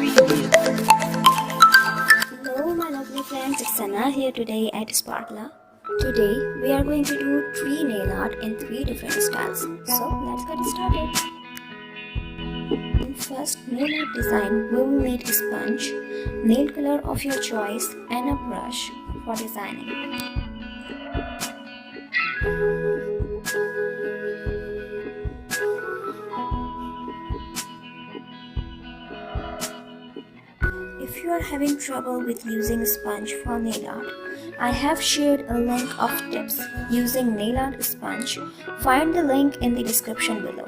Hello my lovely friends, it's Sana here today at Sparkla. Today we are going to do 3 nail art in 3 different styles. So let's get started. In first nail art design, we will need a sponge, nail color of your choice and a brush for designing. If you are having trouble with using sponge for nail art, I have shared a link of tips using nail art sponge. Find the link in the description below.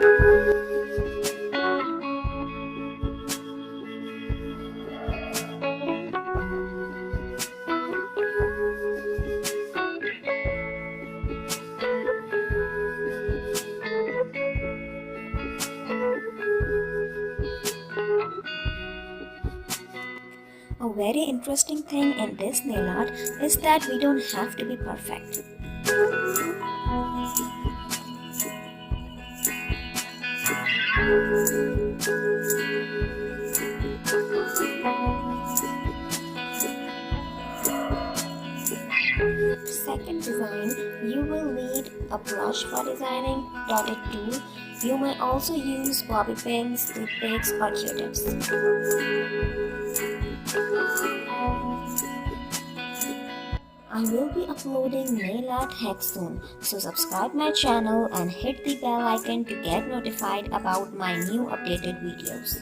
A very interesting thing in this nail art is that we don't have to be perfect. Second design, you will need a brush for designing, dotted tool. You may also use bobby pins, toothpicks or Q-tips. I will be uploading nail art hacks soon, so subscribe my channel and hit the bell icon to get notified about my new updated videos.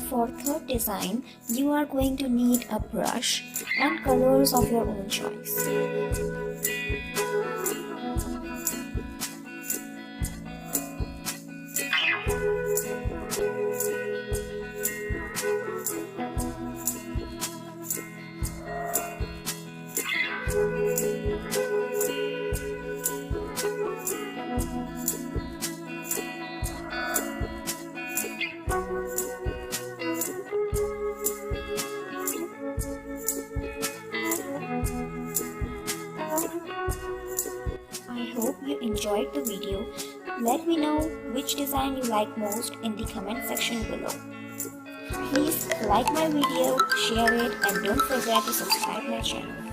For third design, you are going to need a brush and colors of your own choice. I hope you enjoyed the video. Let me know which design you like most in the comment section below. Please like my video, share it and don't forget to subscribe my channel.